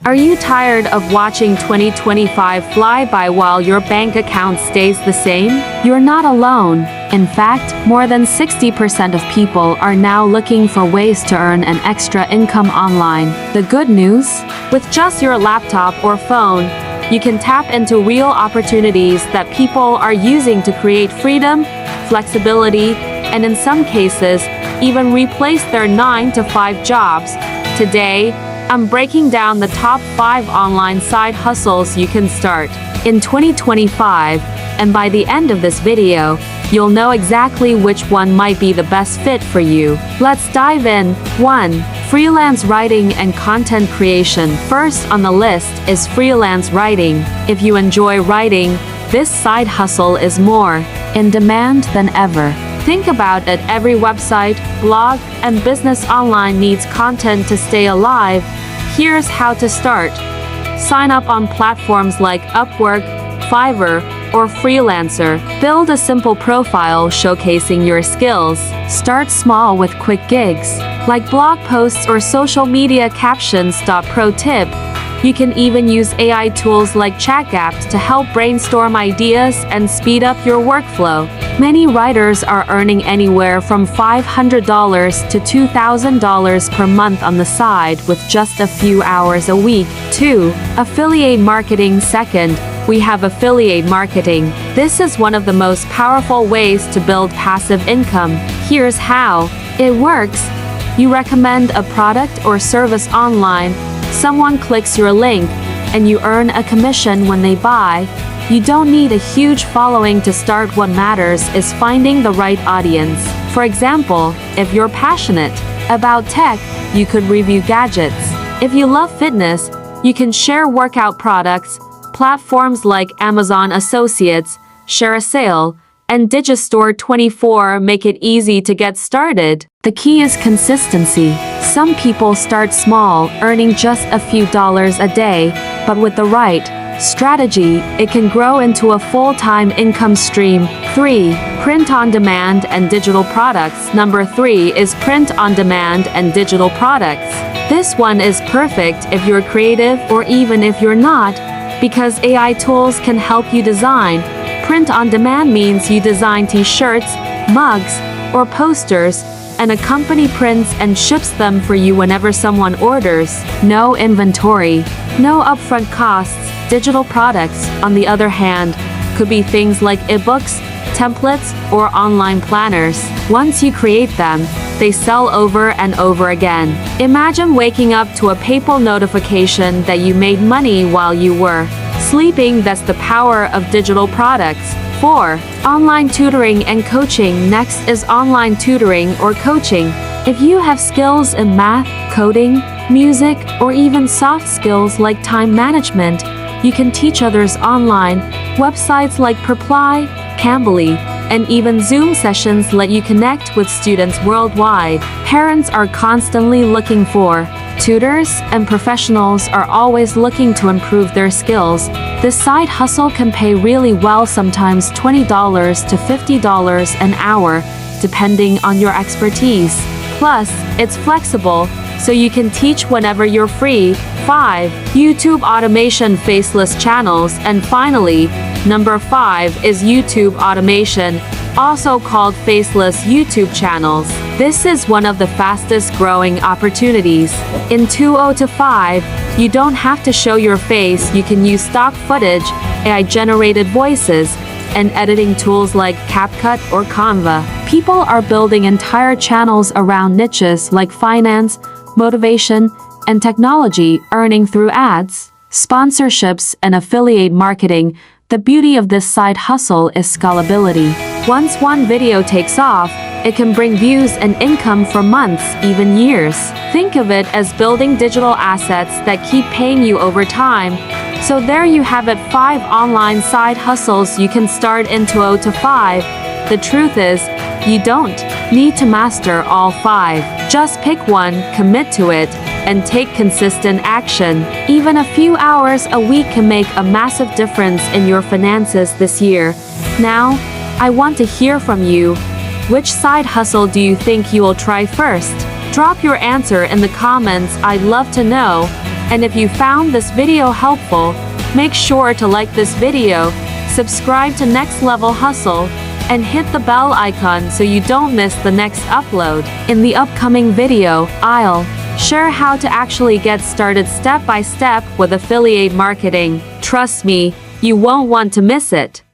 Are you tired of watching 2025 fly by while your bank account stays the same? You're not alone. In fact, more than 60% of people are now looking for ways to earn an extra income online. The good news? With just your laptop or phone, you can tap into real opportunities that people are using to create freedom, flexibility, and in some cases, even replace their 9-to-5 jobs. Today, I'm breaking down the top 5 online side hustles you can start in 2025, and by the end of this video, you'll know exactly which one might be the best fit for you. Let's dive in. 1. Freelance writing and content creation. First on the list is freelance writing. If you enjoy writing, this side hustle is more in demand than ever. Think about it, every website, blog, and business online needs content to stay alive. Here's how to start. Sign up on platforms like Upwork, Fiverr, or Freelancer. Build a simple profile showcasing your skills. Start small with quick gigs, like blog posts or social media captions. Pro tip: you can even use AI tools like ChatGPT to help brainstorm ideas and speed up your workflow. Many writers are earning anywhere from $500 to $2,000 per month on the side with just a few hours a week. 2. Affiliate marketing. Second, we have affiliate marketing. This is one of the most powerful ways to build passive income. Here's how it works. You recommend a product or service online, someone clicks your link, and you earn a commission when they buy. You don't need a huge following to start. What matters is finding the right audience. For example, if you're passionate about tech, you could review gadgets. If you love fitness, you can share workout products. Platforms like Amazon Associates, Share a Sale, and Digistore24 make it easy to get started. The key is consistency. Some people start small, earning just a few dollars a day, but with the right strategy, it can grow into a full-time income stream. 3. Print on demand and digital products. Number 3 is print on demand and digital products. This one is perfect if you're creative or even if you're not, because AI tools can help you design. Print on demand means you design t-shirts, mugs, or posters, and a company prints and ships them for you whenever someone orders. No inventory, no upfront costs. Digital products, on the other hand, could be things like ebooks, templates, or online planners. Once you create them, they sell over and over again. Imagine waking up to a PayPal notification that you made money while you were sleeping. That's the power of digital products. 4. Online tutoring and coaching. Next is online tutoring or coaching. If you have skills in math, coding, music, or even soft skills like time management, you can teach others online. Websites like Perply, Cambly, and even Zoom sessions let you connect with students worldwide. Parents are constantly looking for tutors, and professionals are always looking to improve their skills. This side hustle can pay really well, sometimes $20 to $50 an hour, depending on your expertise. Plus, it's flexible, so you can teach whenever you're free. 5. YouTube automation, faceless channels. And finally, number 5 is YouTube automation, also called faceless YouTube channels. This is one of the fastest growing opportunities. In 2025, you don't have to show your face. You can use stock footage, AI-generated voices, and editing tools like CapCut or Canva. People are building entire channels around niches like finance, motivation, and technology, earning through ads, sponsorships, and affiliate marketing. The beauty of this side hustle is scalability. Once one video takes off, it can bring views and income for months, even years. Think of it as building digital assets that keep paying you over time. So there you have it, 5 online side hustles you can start in 2025. The truth is, you don't need to master all 5. Just pick one, commit to it, and take consistent action. Even a few hours a week can make a massive difference in your finances this year. Now, I want to hear from you. Which side hustle do you think you will try first? Drop your answer in the comments. I'd love to know. And if you found this video helpful, make sure to like this video, subscribe to Next Level Hustle, and hit the bell icon so you don't miss the next upload. In the upcoming video, I'll share how to actually get started step by step with affiliate marketing. Trust me, you won't want to miss it.